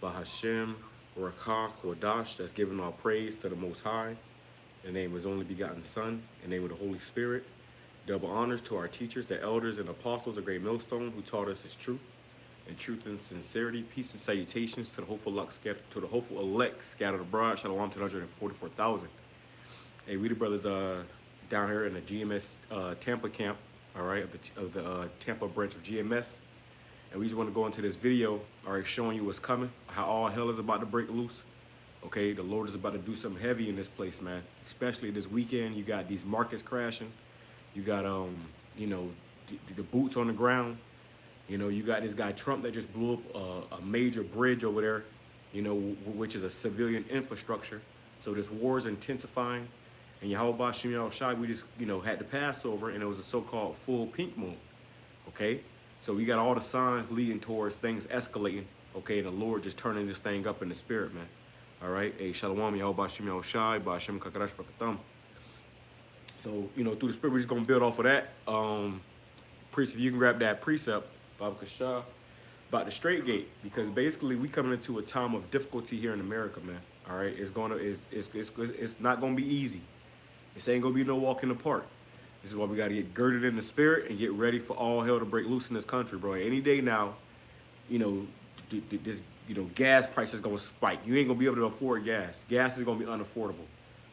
Bahashem, Rakah, Kodash, that's giving all praise to the Most High. In the name of His only begotten Son, in the name of the Holy Spirit. Double honors to our teachers, the elders and apostles of Great Millstone, who taught us His truth and truth and sincerity. Peace and salutations to the hopeful elect scattered abroad. Shalom to the 144,000. Hey, we the brothers down here in the GMS Tampa camp, all right, of the Tampa branch of GMS. And we just want to go into this video, all right, showing you what's coming, how all hell is about to break loose. Okay, the Lord is about to do something heavy in this place, man. Especially this weekend, you got these markets crashing. You got, you know, the boots on the ground. You know, you got this guy Trump that just blew up a major bridge over there, you know, which is a civilian infrastructure. So this war is intensifying. And Yahweh Shem Yahweh Shai, we just, you know, had the Passover, and it was a so-called full pink moon. Okay, so we got all the signs leading towards things escalating. Okay, and the Lord just turning this thing up in the spirit, man. All right, hey, Shalom, Yahweh Shem Yahweh Shai, Ba'ashem Kakarash Bakatam. So, you know, through the spirit, we're just going to build off of that. Priest, if you can grab that precept, Baba Kashah, about the straight gate, because basically we coming into a time of difficulty here in America, man. All right, it's not going to be easy. This ain't going to be no walk in the park. This is why we got to get girded in the spirit and get ready for all hell to break loose in this country, bro. Any day now, you know, this, you know, gas price is going to spike. You ain't going to be able to afford gas. Gas is going to be unaffordable,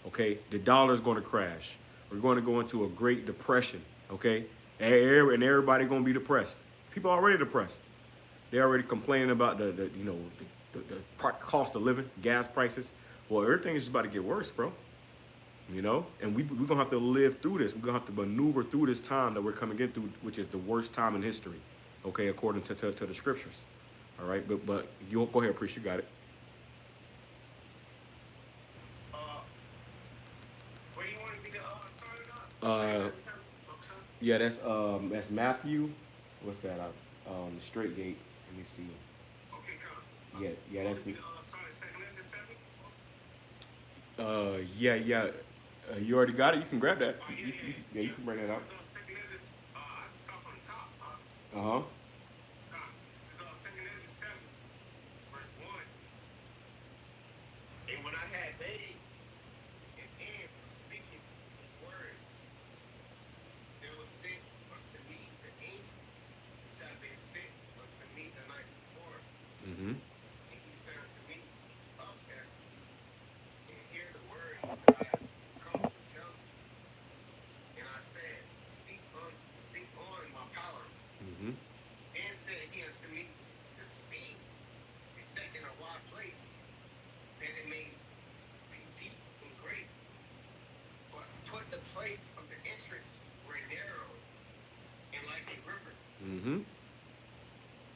okay? The dollar is going to crash. We're going to go into a Great Depression, okay? And everybody going to be depressed. People are already depressed. They're already complaining about the cost of living, gas prices. Well, everything is just about to get worse, bro. You know, and we're going to have to live through this. We're going to have to maneuver through this time that we're coming into, which is the worst time in history, okay, according to the scriptures. All right, but you go ahead, priest, you got it. Where do you want me to start it up? Yeah, that's Matthew. What's that? The straight gate. Let me see. Okay, come. Yeah, that's me. Start at 2nd Ezra 7? Yeah. You already got it. You can grab that. Oh, yeah. Yeah, you can bring that out. This is 2nd Ezra. I just start from the top. Uh-huh. This is 2nd Ezra 7, verse 1. And when I had made an end of speaking these words, there was sent unto me the angel which had been sent unto me the night before. Mm-hmm. And he said unto me, Up, Esdras, and hear the words that I have come to tell you. And I said, Speak on my power. Mm-hmm. And said he unto me, The sea is set in a wide place, that it may be deep and great. But put the place of the entrance where narrow and like a river. Mm-hmm.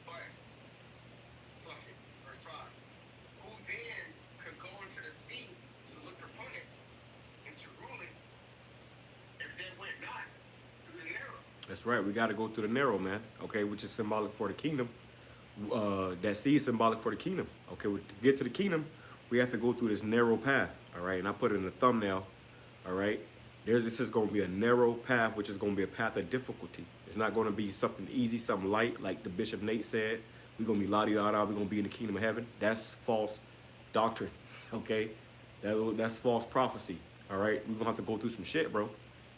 But, verse 5, who then could go into the sea to look upon it and to rule it if they went not through the narrow? That's right. We got to go through the narrow, man. Okay, which is symbolic for the kingdom. That sea is symbolic for the kingdom. Okay, to get to the kingdom, we have to go through this narrow path. All right, and I put it in the thumbnail. All right, this is going to be a narrow path, which is going to be a path of difficulty. It's not going to be something easy, something light, like the Bishop Nate said. We're going to be la-di-da-da. We're going to be in the kingdom of heaven. That's false doctrine. Okay, that's false prophecy. All right, we're going to have to go through some shit, bro.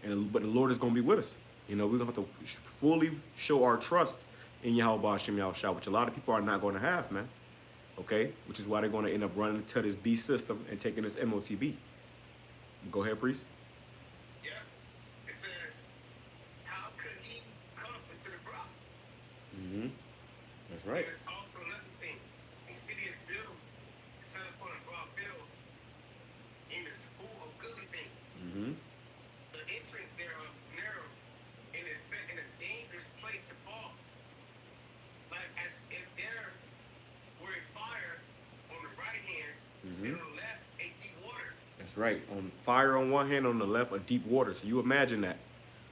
But the Lord is going to be with us. You know, we're going to have to fully show our trust in Yahweh Shem Yahweh Shah, which a lot of people are not going to have, man. Okay? Which is why they're going to end up running to this B system and taking this MOTB. Go ahead, priest. Yeah. It says, how could he come into the rock? Mm-hmm. That's right. There's also another thing. The city is built, set upon a broad field, and is full of goodly things. Mm-hmm. The entrance thereof is narrow, and is set in a dangerous place to fall. Like as if there were a fire on the right hand, and on the left a deep water. That's right. On fire on one hand, on the left, a deep water. So you imagine that.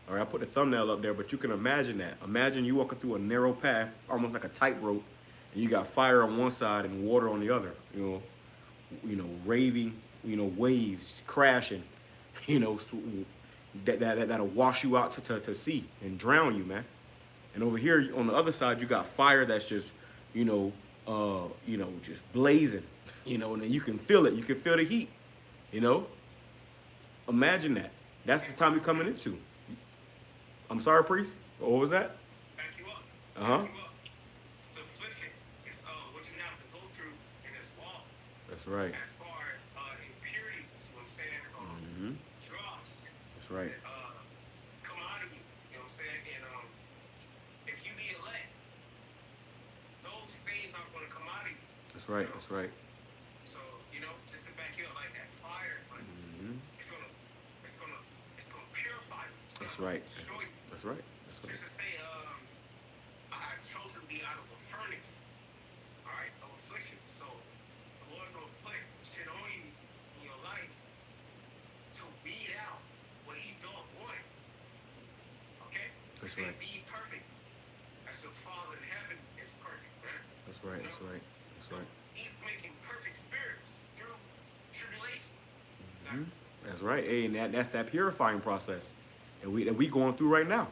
All right, I put the thumbnail up there, but you can imagine that. Imagine you walking through a narrow path, almost like a tightrope, and you got fire on one side and water on the other. You know, raving, you know, waves crashing, you know, that'll wash you out to sea and drown you, man. And over here on the other side, you got fire that's just, you know, just blazing, and then you can feel it. You can feel the heat, you know. Imagine that. That's the time you're coming into. I'm sorry, priest. What was that? Back you up. Uh huh. Back you up. It's the affliction. It's what you have to go through in this walk. That's right. As far as impurities, you know what I'm saying? Mm-hmm. Dross. That's right. Come out of you. You know what I'm saying? And if you be elect, those things aren't going to come out of you. That's right. You know? That's right. So, just to back you up like that fire, like Mm-hmm. it's gonna purify you. That's right. Destroy you. That's right. That's right. Just to say, I have chosen to be out of a furnace, all right, of affliction. So the Lord gonna put shit on you in your life to weed out what He don't want. Okay? That's Say, right. be perfect as your Father in heaven is perfect, right? That's right. That's right. That's So right. He's making perfect spirits through tribulation. Mm-hmm. That's right. Hey, and that's that purifying process, and we going through right now.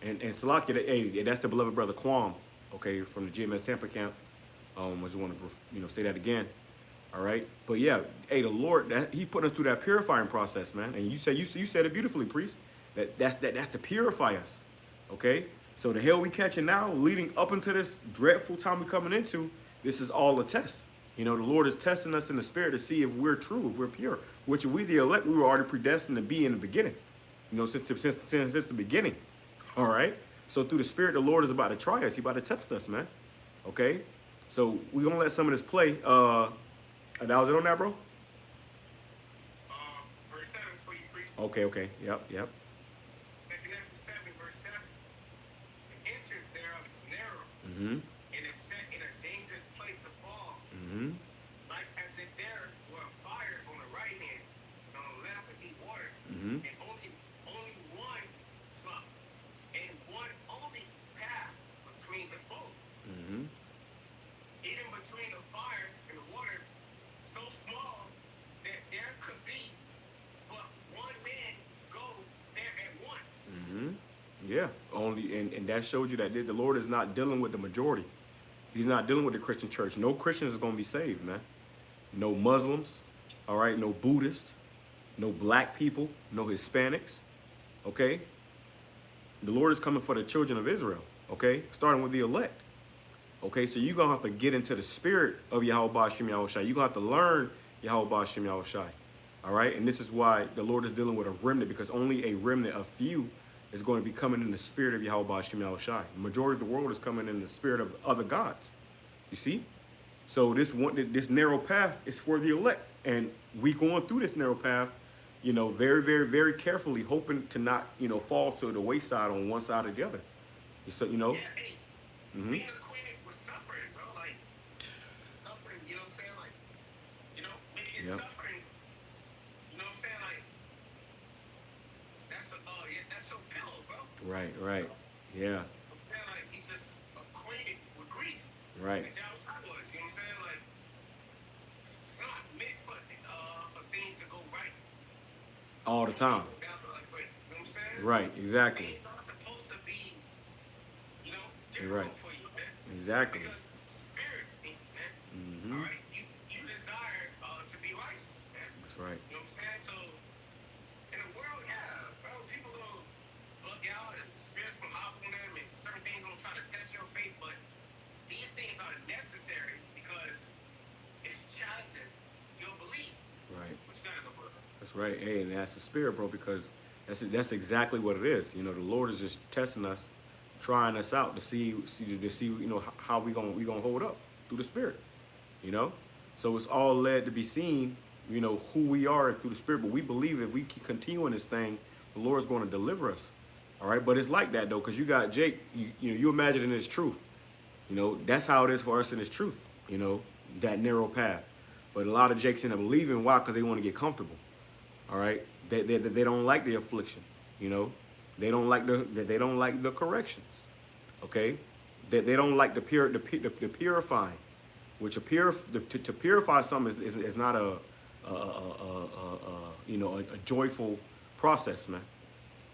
And Salakia, hey, that's the beloved brother Quam, okay, from the GMS Tampa camp. I just want to say that again. All right, but yeah, hey, the Lord, He put us through that purifying process, man. And you said it beautifully, priest. That's to purify us, okay. So the hell we catching now, leading up into this dreadful time we coming into, this is all a test. The Lord is testing us in the spirit to see if we're true, if we're pure. Which if we the elect, we were already predestined to be in the beginning. Since the beginning. All right. So through the spirit, the Lord is about to try us. He about to test us, man. Okay. So we're gonna let some of this play. That was it on that, bro? Verse 7 for you, priest. Okay. Yep. Ecclesiastes 7, verse 7. The entrance thereof is narrow, Mm-hmm. and is set in a dangerous place of fall. Mm-hmm. Like as if there were a fire on the right hand, and on the left a deep water, Mm-hmm. and only one slop, and one only path between the both. Mm-hmm. Even between the fire and the water, so small that there could be but one man go there at once. Mm-hmm. Yeah. Only and that showed you that the Lord is not dealing with the majority. He's not dealing with the Christian church. No Christians is gonna be saved, man. No Muslims, all right, no Buddhists, no black people, no Hispanics. Okay? The Lord is coming for the children of Israel, okay? Starting with the elect. Okay, so you're gonna have to get into the spirit of Yahweh Ba'ashem Yahushai. You're gonna have to learn Yahweh Ba'ashem Yahushai. All right, and this is why the Lord is dealing with a remnant, because only a remnant of few is going to be coming in the spirit of Yahweh Ba'ashem Yahushai. The majority of the world is coming in the spirit of other gods. You see? So this narrow path is for the elect, and we going through this narrow path, very, very, very carefully, hoping to not, fall to the wayside on one side or the other. So, Yeah, hey, Mhm. being acquainted with suffering, bro, like suffering, you know what I'm saying? Like, making Yep. suffering, you know what I'm saying? Like, that's your pillow, bro. Right. Yeah, I'm saying, like, you just acquainted with grief. right. That's how I was, you know what I'm saying? Like, it's not meant for things to go right. All the time. You know what I'm saying? Right, exactly. Things are supposed to be, You're right. difficult for you, man. Exactly. Because it's a spirit thing, man. Mm-hmm. All right? You desire to be righteous, man. That's right. You know what I'm saying? So, in the world, yeah, bro, people gonna bug out and spirits gonna hop on them and certain things gonna try to test your faith, but these things are necessary because it's challenging your belief. Right. What you gotta go for? That's right. Hey, and that's the spirit, bro, because that's exactly what it is. The Lord is just testing us, trying us out to see how we gonna hold up through the spirit. So it's all led to be seen, who we are through the spirit. But we believe if we keep continuing this thing, the Lord's going to deliver us. All right. But it's like that though, because you got Jake. You imagine in his truth. That's how it is for us in his truth. That narrow path. But a lot of Jakes end up leaving. Why? Because they want to get comfortable. All right. They don't like the affliction. They don't like the corrections. Okay. They don't like the purifying, which to purify something is not a joyful process, man.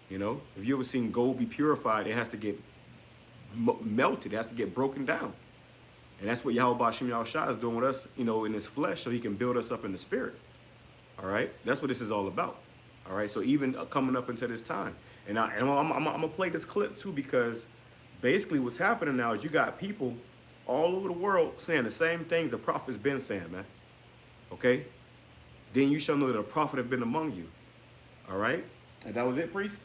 If you ever seen gold be purified, it has to get melted. It has to get broken down. And that's what Yahweh Bashim Yahushua is doing with us, you know, in his flesh, so he can build us up in the spirit. All right? That's what this is all about. All right? So even coming up into this time. And I'm going to play this clip too, because basically what's happening now is you got people all over the world saying the same things the prophet's been saying, man. Okay? Then you shall know that a prophet have been among you. All right? And that was it, priest?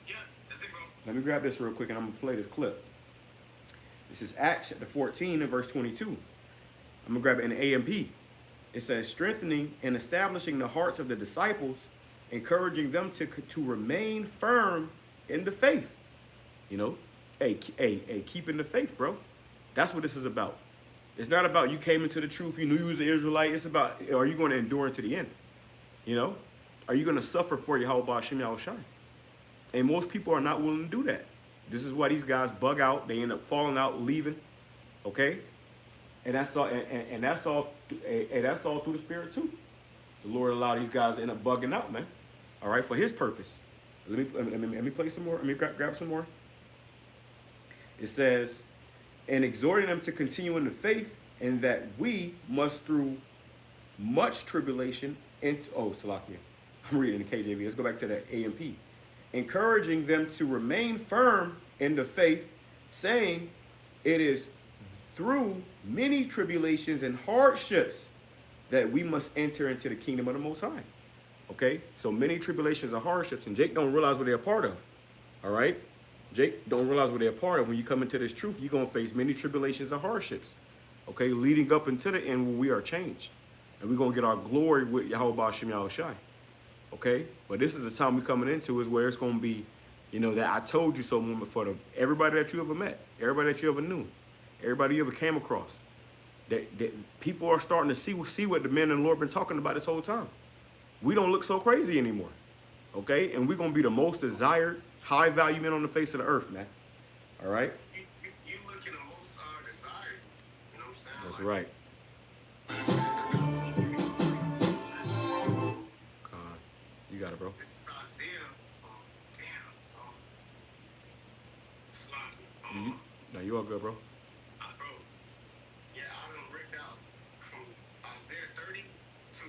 Yeah, that's it, bro. Let me grab this real quick and I'm going to play this clip. This is Acts chapter 14 and verse 22. I'm going to grab it in the AMP. It says, strengthening and establishing the hearts of the disciples, encouraging them to remain firm in the faith. You know, hey, keeping the faith, bro. That's what this is about. It's not about you came into the truth, you knew you was an Israelite. It's about, are you going to endure into the end? You know, are you going to suffer for Yahweh Bashim Yahushai? And most people are not willing to do that. This is why these guys bug out. They end up falling out, leaving. Okay, and that's all. And that's all. And that's all through the Spirit too. The Lord allowed these guys to end up bugging out, man. All right, for His purpose. Let me play some more. Let me grab some more. It says, and exhorting them to continue in the faith, and that we must through much tribulation into, oh, Salakia, I'm reading the KJV. Let's go back to the AMP. Encouraging them to remain firm in the faith, saying it is through many tribulations and hardships that we must enter into the kingdom of the Most High. Okay, so many tribulations and hardships, and Jake don't realize what they're a part of. All right, Jake don't realize what they're a part of. When you come into this truth, you're gonna face many tribulations and hardships. Okay, leading up into the end where we are changed, and we're gonna get our glory with Yahweh Bashim Yahushai. Okay, but this is the time we're coming into is where it's gonna be, you know, that I told you so moment for everybody that you ever met, everybody that you ever knew, everybody you ever came across. That people are starting to see what the men and the Lord been talking about this whole time. We don't look so crazy anymore. Okay? And we're going to be the most desired, high value men on the face of the earth, man. All right? You looking the most desired. You know what I'm saying? That's like, right. God, you got it, bro. This is Isaiah. Damn. Sloppy. No, you all good, bro. Bro. Yeah, I done ripped out from Isaiah 30 to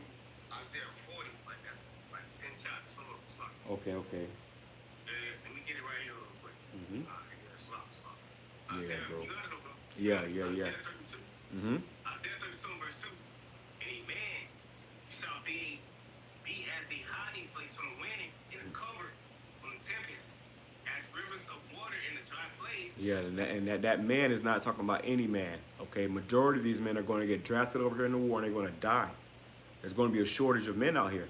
Isaiah 40. Like, that's like 10 chapters. Some of them sloppy. Okay. Let me get it right here real quick. Mm-hmm. Yeah, sloppy. Yeah, Isaiah, bro. you got it, bro. Yeah. Isaiah 32. Mm-hmm. Isaiah 32 verse 2. Any man shall be as a hiding place from the wind and a cover from the tempest, as rivers of water in a dry place. Yeah, and that man is not talking about any man. Okay, majority of these men are going to get drafted over here in the war and they're going to die. There's going to be a shortage of men out here.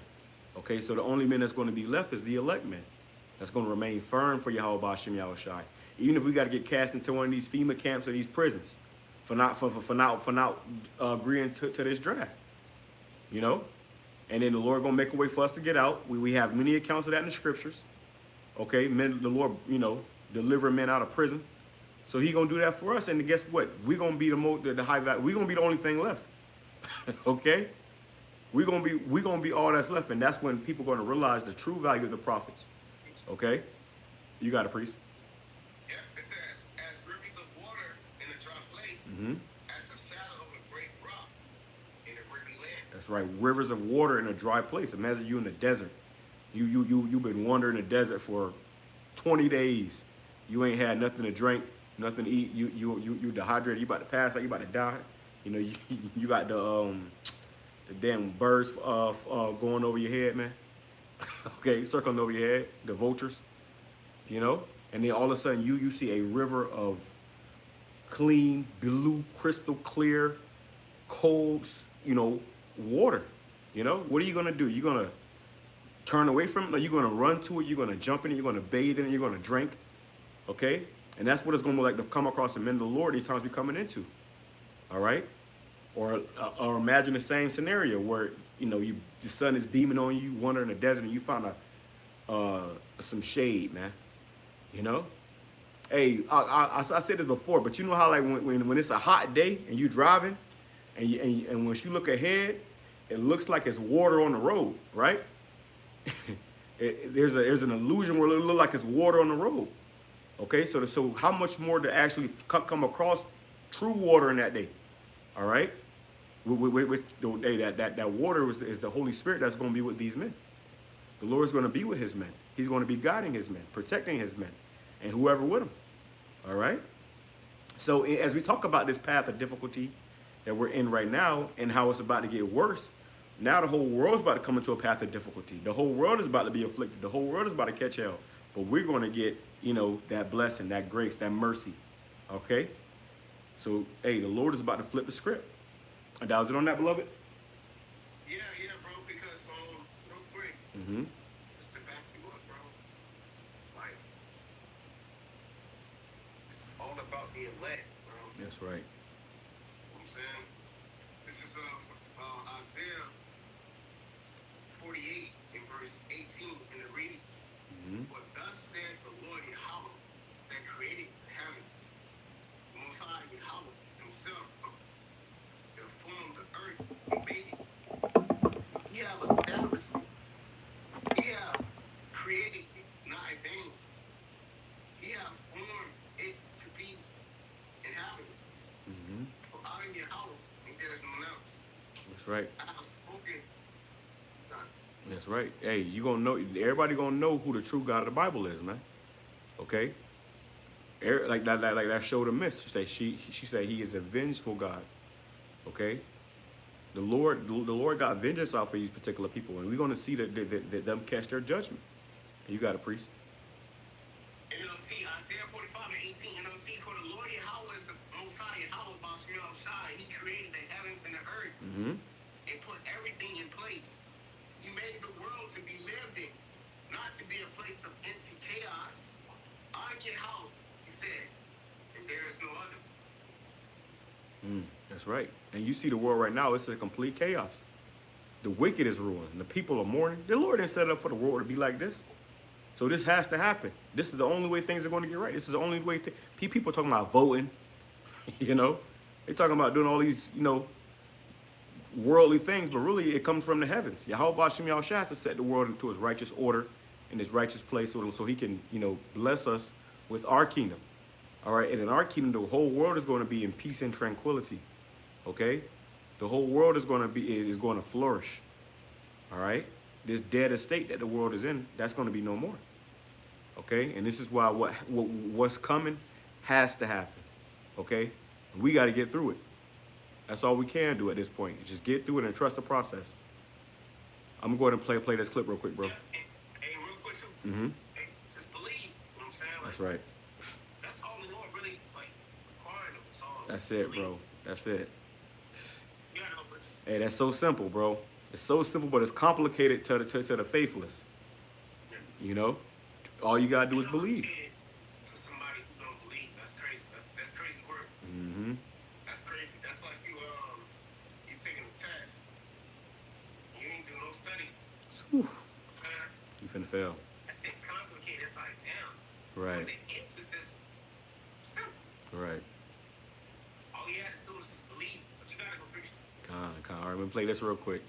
Okay, so the only men that's going to be left is the elect men. That's going to remain firm for Yahweh Bashim Yahushai. Even if we got to get cast into one of these FEMA camps or these prisons for not agreeing to this draft. You know? And then the Lord going to make a way for us to get out. We have many accounts of that in the scriptures. Okay, men, the Lord, you know, deliver men out of prison. So He going to do that for us. And guess what? We're going to be the high value. We're going to be the only thing left. Okay? We're gonna be all that's left, and that's when people are gonna realize the true value of the prophets. Okay? You got it, priest. Yeah, it says, as rivers of water in a dry place, Mm-hmm. as a shadow of a great rock in a weary land. That's right. Rivers of water in a dry place. Imagine you in the desert. You've been wandering the desert for 20 days. You ain't had nothing to drink, nothing to eat. You dehydrated. You about to pass out. You about to die. You know, you got the damn birds going over your head, man. Okay, circling over your head, the vultures, you know? And then all of a sudden you see a river of clean, blue, crystal clear, cold, you know, water. You know? What are you gonna do? You're gonna turn away from it, or you're gonna run to it, you're gonna jump in it, you're gonna bathe in it, you're gonna drink. Okay? And that's what it's gonna be like to come across the men of the Lord these times we're coming into. All right? Or imagine the same scenario where, you know, the sun is beaming on you, wander in the desert, and you find some shade, man. You know? Hey, I said this before, but you know how like when it's a hot day and you driving, and once you look ahead, it looks like it's water on the road, right? There's an illusion where it looks like it's water on the road. Okay, so how much more to actually come across true water in that day. All right? That water is the Holy Spirit that's going to be with these men. The Lord is going to be with his men. He's going to be guiding his men, protecting his men, and whoever with him. All right? So as we talk about this path of difficulty that we're in right now and how it's about to get worse, now the whole world's about to come into a path of difficulty. The whole world is about to be afflicted. The whole world is about to catch hell. But we're going to get, that blessing, that grace, that mercy. Okay? So, hey, the Lord is about to flip the script. And that was it on that, beloved? Yeah, bro, because, real quick, just to back you up, bro, like, it's all about the elect, bro. That's right. You know what I'm saying? This is Isaiah 48 in verse 18 in the readings. But thus said the Lord Yahweh that created the heavens, the Most High Yahweh himself, that formed the earth and made it. He have established it. He have created it, not in vain. He have formed it to be inhabited. For I am Yahweh, and there is none else. That's right. I have spoken. That's right. Hey, you gonna know. Everybody gonna know who the true God of the Bible is, man. Okay. Like that showed a miss. She said he is a vengeful God. Okay. The Lord got vengeance out for these particular people, and we're gonna see that them catch their judgment. You got a priest. NLT, Isaiah 45 and 18, NLT, for the Lord Yahweh is the Most High Yahweh, Basriel Shai. He created the heavens and the earth and put everything in place. He made the world to be lived in, not to be a place of empty chaos. I get how, he says, and there is no other. That's right. And you see the world right now, it's a complete chaos. The wicked is ruined. The people are mourning. The Lord didn't set it up for the world to be like this. So this has to happen. This is the only way things are going to get right. This is the only way. People are talking about voting. They're talking about doing all these, worldly things, but really it comes from the heavens. Yahweh Bashim Yahushua has to set the world into his righteous order, in his righteous place, so he can, bless us with our kingdom. All right, and in our kingdom, the whole world is going to be in peace and tranquility. Okay, the whole world is going to flourish. All right, this dead estate that the world is in, that's going to be no more. Okay, and this is why what's coming has to happen. Okay, and we got to get through it. That's all we can do at this point. Just get through it and trust the process. I'm going to go ahead and play this clip real quick, bro. Hey, real quick, too. Hey, just believe, you know what I'm saying? That's right. That's all the Lord really, requiring of us all. That's it, bro. That's it. You gotta know this. Hey, that's so simple, bro. It's so simple, but it's complicated to the faithless. All you got to do is believe. To somebody who don't believe, that's crazy. That's crazy work. That's crazy. That's like you taking a test. You ain't do no study. Whew. You finna fail. That's it complicated. It's like, damn. Right. But the answer is simple. Right. All you have to do is believe, but you gotta go fix it. All right, I'm gonna play this real quick.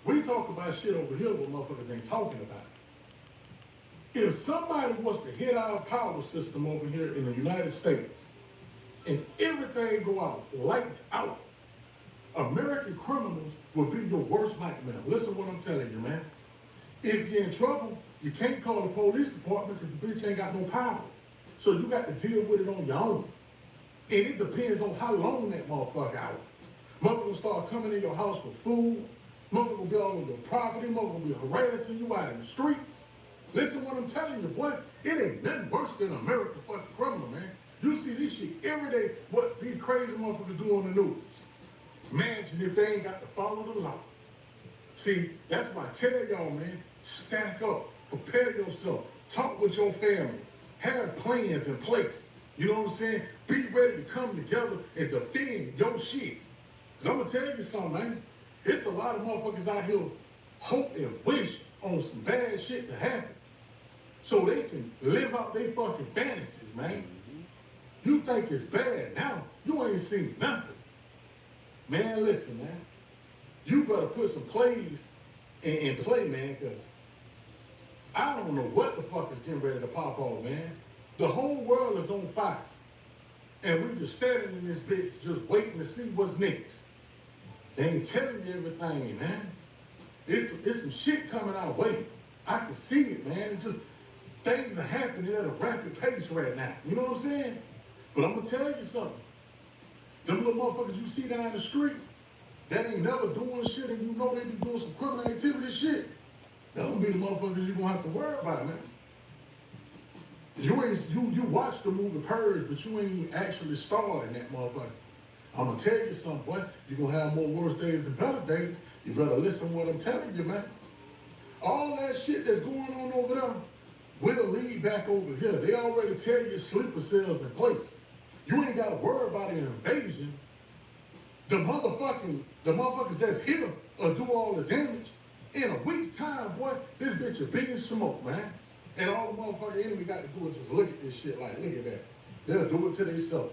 We talk about shit over here what motherfuckers ain't talking about. If somebody was to hit our power system over here in the United States and everything go out, lights out, American criminals will be your worst nightmare. Listen what I'm telling you, man. If you're in trouble, you can't call the police department because the bitch ain't got no power. So you got to deal with it on your own. And it depends on how long that motherfucker out. Motherfucker will start coming in your house for food. Motherfucker will be all over your property. Motherfucker will be harassing you out in the streets. Listen what I'm telling you, boy. It ain't nothing worse than American fucking criminal, man. You see this shit every day, what these crazy motherfuckers do on the news. Imagine if they ain't got to follow the law. See, that's why I tell y'all, man, stack up, prepare yourself, talk with your family, have plans in place. You know what I'm saying? Be ready to come together and defend your shit. Cause I'm gonna tell you something, man. It's a lot of motherfuckers out here hope and wish on some bad shit to happen so they can live out their fucking fantasies, man. You think it's bad now. You ain't seen nothing. Man, listen, man. You better put some plays in play, man, because I don't know what the fuck is getting ready to pop off, man. The whole world is on fire. And we just standing in this bitch just waiting to see what's next. They ain't telling you everything, man. It's some shit coming our way. I can see it, man. It's just things are happening at a rapid pace right now. You know what I'm saying? But I'm gonna tell you something. Them little motherfuckers you see down the street that ain't never doing shit and you know they be doing some criminal activity shit. That don't be the motherfuckers you gonna have to worry about, man. You watch the movie Purge, but you ain't actually starred in that motherfucker. I'm gonna tell you something, boy. You're gonna have more worse days than better days. You better listen to what I'm telling you, man. All that shit that's going on over there will lead back over here. They already tell you sleeper cells in place. You ain't gotta worry about an invasion. The motherfuckers that's here will do all the damage. In a week's time, boy, this bitch a big as smoke, man. And all the motherfucking enemy got to do is just look at this shit like, look at that. They'll do it to themselves.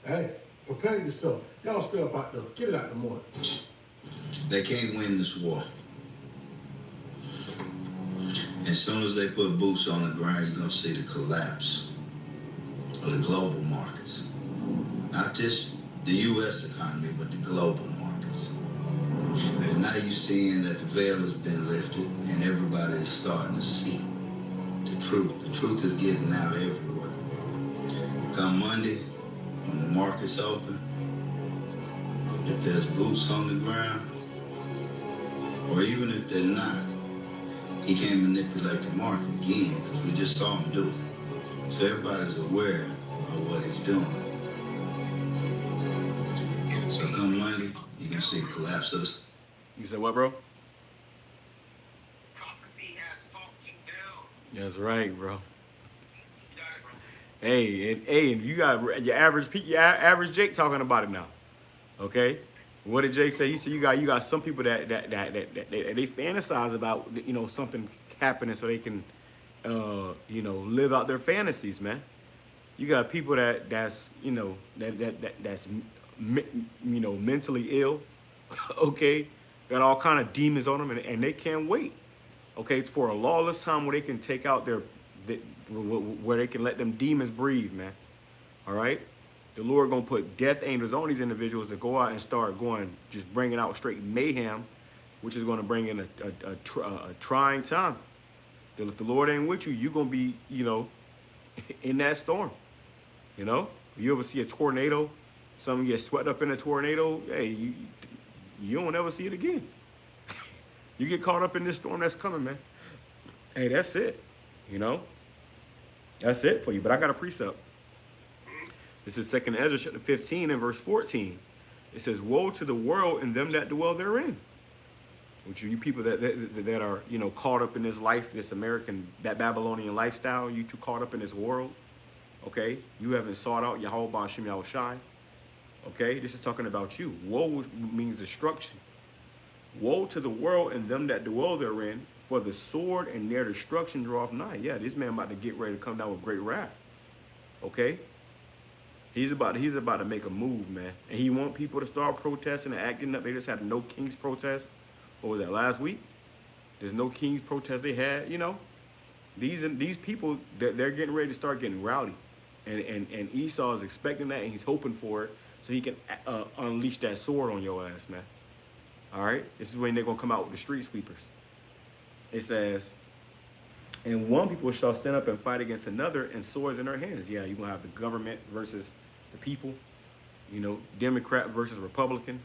Hey, prepare yourself. Y'all still about to get it out the morning. They can't win this war. As soon as they put boots on the ground, you're going to see the collapse of the global markets. Not just the U.S. economy, but the global markets. And now you're seeing that the veil has been lifted and everybody is starting to see the truth. The truth is getting out everywhere. Come Monday, when the markets open, if there's boots on the ground, or even if they're not, he can't manipulate the market again because we just saw him do it. So everybody's aware of what he's doing. So come Monday, you can see the collapse of this. You said what, bro? Prophecy has talked you down. That's right, bro. You got it, bro. Hey, and you got your average Jake talking about it now. Okay, what did Jake say? He said you got some people that they fantasize about, you know, something happening so they can you know, live out their fantasies, man. You got people that's you know that's you know, mentally ill. Okay, got all kind of demons on them, and they can't wait. Okay, it's for a lawless time where they can take out where they can let them demons breathe, man. All right. The Lord gonna put death angels on these individuals to go out and start just bringing out straight mayhem, which is gonna bring in a trying time. If the Lord ain't with you, you're gonna be, you know, in that storm. You know, you ever see a tornado? Someone gets swept up in a tornado. Hey, you don't ever see it again. You get caught up in this storm that's coming, man. Hey, that's it. You know, that's it for you. But I got a precept. This is 2 Ezra chapter 15 and verse 14. It says, "Woe to the world and them that dwell therein." Which are you people that are, you know, caught up in this life, this that Babylonian lifestyle. You too caught up in this world. Okay, you haven't sought out Yahweh Ba'Shem Yahushai. Okay, this is talking about you. Woe means destruction. Woe to the world and them that dwell therein, for the sword and their destruction draweth nigh. Yeah, this man about to get ready to come down with great wrath. Okay. He's about to make a move, man. And he want people to start protesting and acting up. They just had a No Kings protest. What was that, last week? There's No Kings protest they had, you know. These people, they're getting ready to start getting rowdy. And Esau is expecting that, and he's hoping for it so he can unleash that sword on your ass, man. All right? This is when they're going to come out with the street sweepers. It says, "And one people shall stand up and fight against another, and swords in their hands." Yeah, you're going to have the government versus the people, you know, Democrat versus Republican,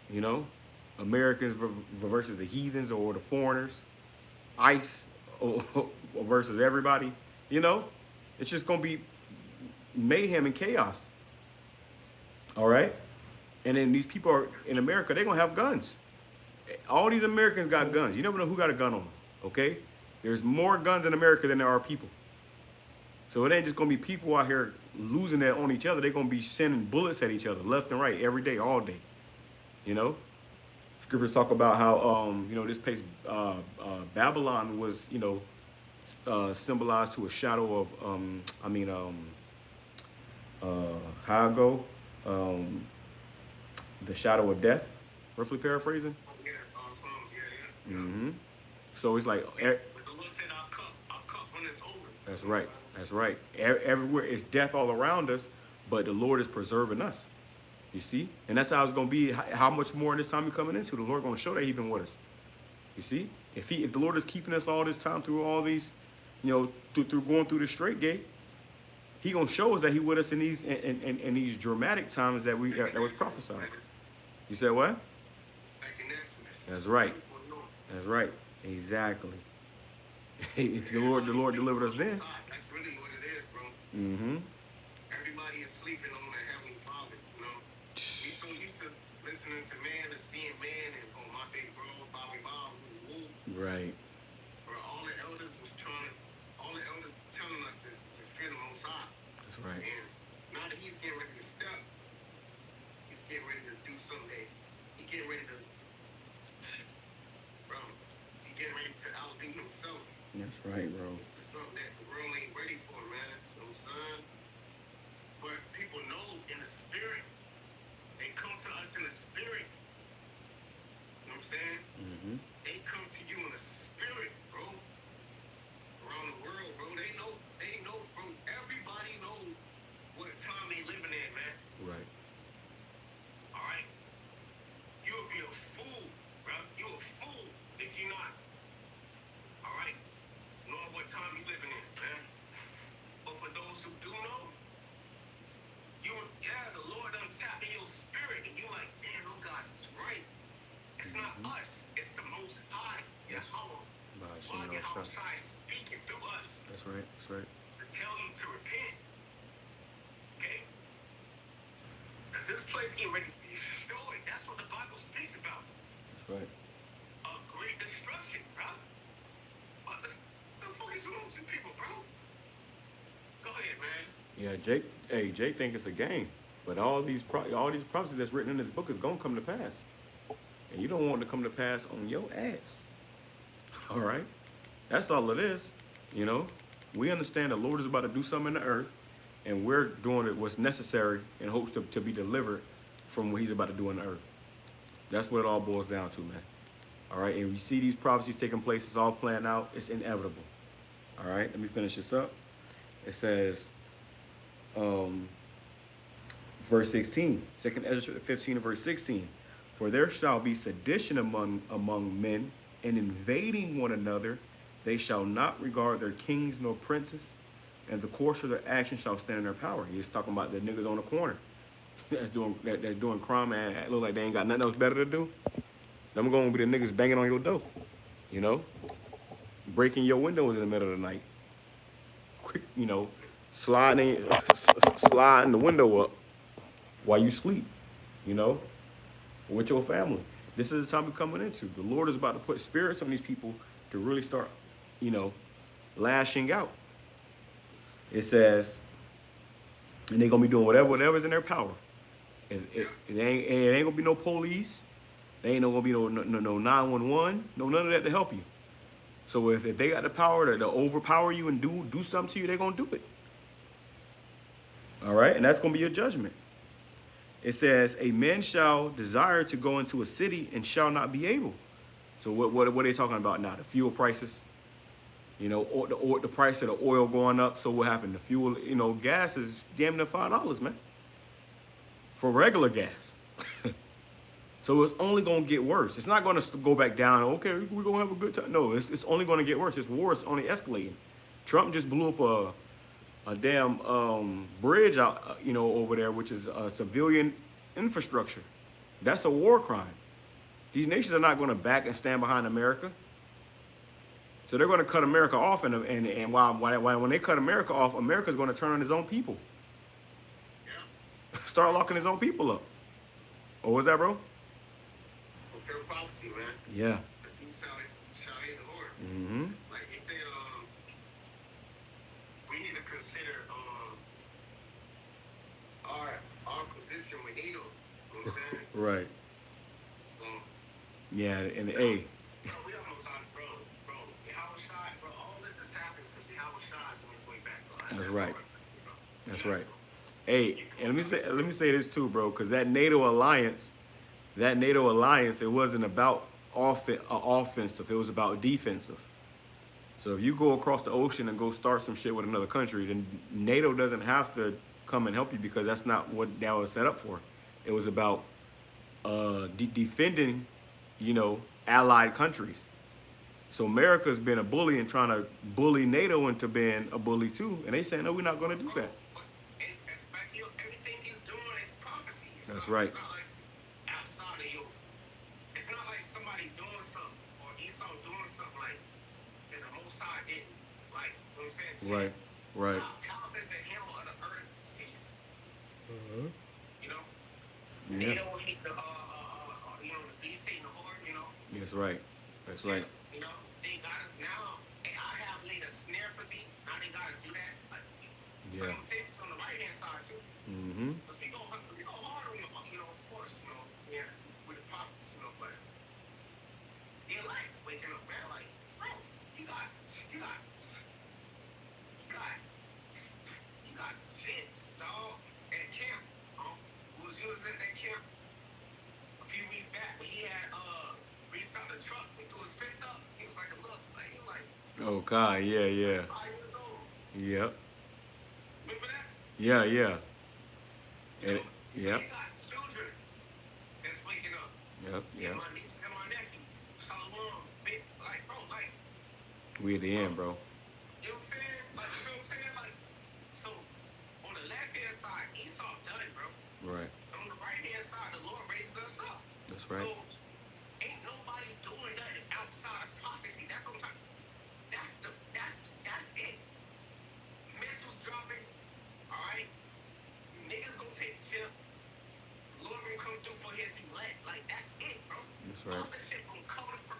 you know, Americans versus the heathens or the foreigners, ICE versus everybody, you know. It's just going to be mayhem and chaos. All right? And then these people are in America, they're going to have guns. All these Americans got guns. You never know who got a gun on them, okay? There's more guns in America than there are people. So it ain't just going to be people out here losing that on each other. They're going to be sending bullets at each other left and right every day, all day. You know? Scriptures talk about how, you know, this place, Babylon was, you know, symbolized to a shadow of, Hago, the shadow of death, roughly paraphrasing. Yeah, Psalms, yeah, yeah. Mm-hmm. So it's like, But the Lord said, our cup runneth over. that's You know what I'm right, saying? that's right. Everywhere is death all around us, but the Lord is preserving us. You see, and that's how it's gonna be. How much more in this time we're coming into? The Lord gonna show that He's been with us. You see, if the Lord is keeping us all this time through all these, through going through the straight gate, He gonna show us that He with us in in these dramatic times that was prophesied. You said what? Like in Exodus. That's right. 2.0. That's right. Exactly. If the Lord delivered us then. That's really what it is, bro. Mm-hmm. Everybody is sleeping on the Heavenly Father, you know? We so used to listening to man and seeing man and oh my big bro, Bobby Bob, woo. Right. Bro, all the elders telling us is to fear the Most High. That's right. And now that he's getting ready to step, he's getting ready to do something. He getting ready to, bro, he getting ready to outdo himself. That's right, bro. This is something that the world ain't ready for, man. You know what I'm saying? But people know in the spirit. They come to us in the spirit. You know what I'm saying? Mm-hmm. They come to you in the spirit, bro. Around the world, bro. They know, bro. Everybody knows what time they living in, man. Right. All right? You'll be a fool, bro. You a fool if you're not. All right? Knowing what time you living in, man. But for those who do know, the Lord untapping your spirit, and you like, man, oh God, it's right. It's not us, it's the Most High. Yes. Yahweh speaking through us That's right. That's right. to tell you to repent. Okay? Because this place getting ready to be destroyed. That's what the Bible speaks about. That's right. A great destruction, bro. What the fuck is wrong with you people, bro? Go ahead, man. Yeah, Jake think it's a game, but all these prophecies that's written in this book is gonna come to pass, and you don't want it to come to pass on your ass. All right, that's all it is. We understand the Lord is about to do something in the earth, and we're doing it what's necessary in hopes to be delivered from what He's about to do in the earth. That's what it all boils down to, man. All right, and we see these prophecies taking place. It's all planned out. It's inevitable. All right, let me finish this up. It says, verse 16, 2 Ezra 15 and verse 16. For there shall be sedition among men, and invading one another. They shall not regard their kings nor princes, and the course of their action shall stand in their power. He's talking about the niggas on the corner that's doing crime and look like they ain't got nothing else better to do. Them going to be the niggas banging on your door, breaking your windows in the middle of the night, sliding the window up while you sleep, with your family. This is the time we're coming into. The Lord is about to put spirits on these people to really start, lashing out. It says, and they're gonna be doing whatever's in their power. It ain't gonna be no police. There ain't gonna be no 911, none of that to help you. So if they got the power to overpower you and do something to you, they're gonna do it. All right, and that's gonna be your judgment. It says, a man shall desire to go into a city and shall not be able. So what are they talking about now? The fuel prices, or the price of the oil going up. So what happened? The fuel, gas is damn near $5, man, for regular gas. So it's only gonna get worse. It's not gonna go back down. Okay, we're gonna have a good time. No, it's only gonna get worse. This war is only escalating. Trump just blew up a damn bridge out, over there, which is civilian infrastructure. That's a war crime. These nations are not going to back and stand behind America. So they're going to cut America off, and when they cut America off, America's going to turn on his own people. Yeah. Start locking his own people up. What was that, bro? Fulfill prophecy, man. Yeah. The beast shall hit the Lord. Mm-hmm. Like he said, we need to consider our position with Edom. You know what I'm saying? Right. So. Yeah, and We almost on, bro. Yahweh, bro. All this has happened because Yahweh is on his way back, bro. That's right. That's right. Hey, and let me say this too, bro, because that NATO alliance, it wasn't about offensive. It was about defensive. So if you go across the ocean and go start some shit with another country, then NATO doesn't have to come and help you because that's not what that was set up for. It was about defending, allied countries. So America's been a bully and trying to bully NATO into being a bully too, and they saying no, we're not going to do that. And like everything you're doing is prophecy. That's right. It's not like outside of you. It's not like somebody doing something or Esau doing something like that the Most High didn't. Like, you know what I'm saying? Right, right. How does the hammer of the earth cease? Uh-huh. You know? Yeah. NATO hate the the beast hating the horde, you know? That's right. That's right. You know, they gotta now. Hey, I have laid a snare for thee. Now they gotta do that. Like, Yeah. some takes on the right hand side too. Mm-hmm. Cause we go hard on them, of course, yeah, with the prophets, but they're like waking up, man. Like, bro, you got shits, dog, at camp. Who was using that camp a few weeks back when he had reached out the truck and threw his fist up. He was like, look, like he was like Oh God, yeah. 5 years old. Yep. Remember that? Yeah. You And know? So yep. you got children that's waking up. Yep. Yeah, my nieces and my nephew. Shalom, big, like, bro, like, We at the end, bro. you know what I'm saying? Like, you know what I'm saying? Like, so on the left hand side, Esau done, bro. Right. On the right hand side, the Lord raised us up. That's right. So ain't nobody doing nothing outside of prophecy. That's what I'm talking. That's it. Missiles dropping. All right. Niggas gonna take the chip. Lord gonna come through for his elect. Like that's it, bro. That's right. All the shit gonna cover for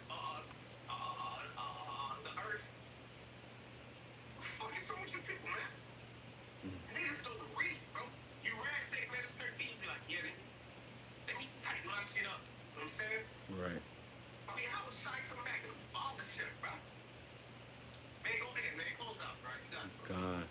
the earth. What the fuck is wrong with you people, man? Niggas don't read, bro. You read St. Matthew 13, you be like, yeah, let me tighten my shit up. You know what I'm saying? Right. I mean, how was Shai coming back in the fathership, bro? Man, go ahead, man. Close out, bro. You got it, bro. God.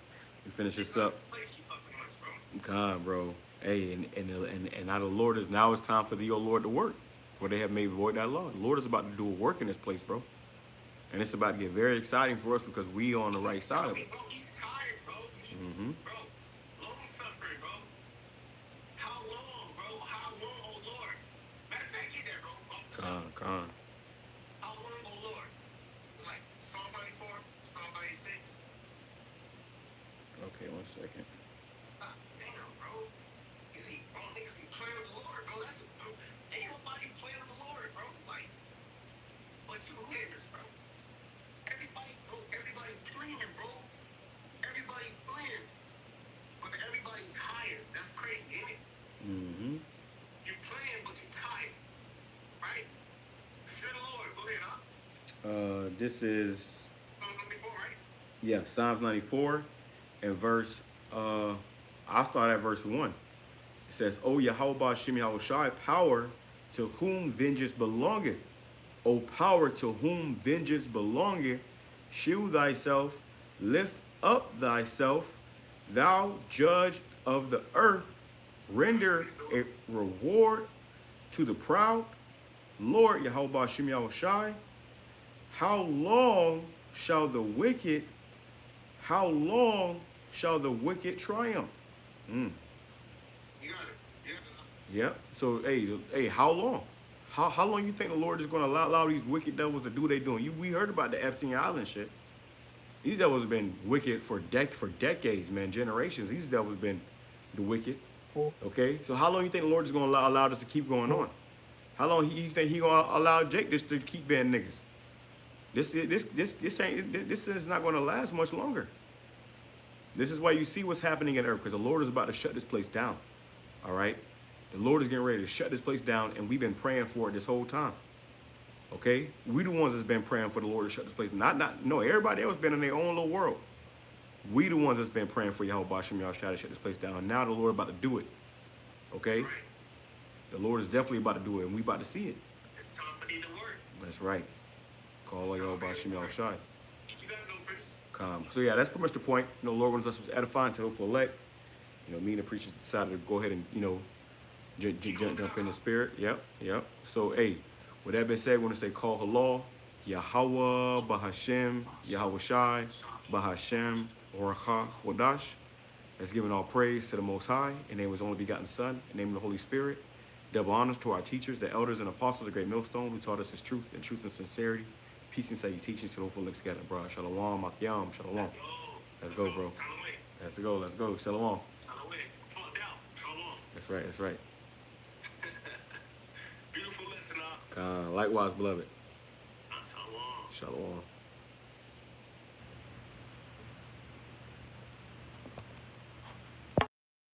We finish this up. Place you fucking much, bro. God, bro. Hey, and now the Lord is now it's time for thee, O Lord, to work. For they have made void that law. The Lord is about to do a work in this place, bro. And it's about to get very exciting for us because we on the right side of it. Bro, he's tired, bro. Bro, long suffering, bro. How long, bro? How long, oh Lord? Matter of fact, get that, bro. Con. How long, oh Lord? It's like Psalms 94, Psalms 96. Okay, 1 second. Damn, bro. Niggas be playing with the Lord, bro. Ain't nobody playing with the Lord, bro. Like, but you niggas, bro. Everybody playing, bro. Everybody playing. But everybody's tired. That's crazy, ain't it? Mm-hmm. You're playing, but you're tired. Right? Fear the Lord. Go ahead, huh? This is Psalms 94, right? yeah, Psalms 94 and verse I'll start at verse 1. It says, O Yahweh Shem Yahushai, power to whom vengeance belongeth. O power to whom vengeance belongeth, shield thyself, lift up thyself, thou judge of the earth, render a reward to the proud. Lord Yahweh Shem Yahushai, how long shall the wicked triumph? You got it. Yep. So hey, how long? How long you think the Lord is going to allow these wicked devils to do what they doing? We heard about the Epstein Island shit. These devils have been wicked for decades, man, generations. These devils been the wicked. Okay. So how long you think the Lord is going to allow this to keep going on? How long you think he going to allow Jake just to keep being niggas? This is not going to last much longer. This is why you see what's happening in earth, because the Lord is about to shut this place down. All right? The Lord is getting ready to shut this place down, and we've been praying for it this whole time. Okay? We the ones that's been praying for the Lord to shut this place down. No, everybody else been in their own little world. We the ones that's been praying for Yahweh Shem Yahushua to shut this place down. Now the Lord about to do it. Okay? That's right. The Lord is definitely about to do it, and we about to see it. It's time for thee to work. That's right. Call Yahweh Shem Yahushua. You gotta go, Prince. So yeah, that's pretty much the point. The Lord wants us to edify until full elect. You know, me and the preachers decided to go ahead and, you know, jump in the spirit. Yep. So, hey, with that being said, we want to say call halal, Yahweh, Bahashem, Yahweh Shai, Bahashem, Oracha, Hodash. That's giving all praise to the Most High, in the name of His only begotten Son, in the name of the Holy Spirit. Double honors to our teachers, the elders and apostles, the great millstone, who taught us His truth and sincerity. Peace and salutations to the full scattered, bro. Shalom, Makyam, Shalom. Let's go, bro. Let's go. Shalom. That's right. Beautiful lesson, huh? Likewise, beloved. Shalom. Shalom.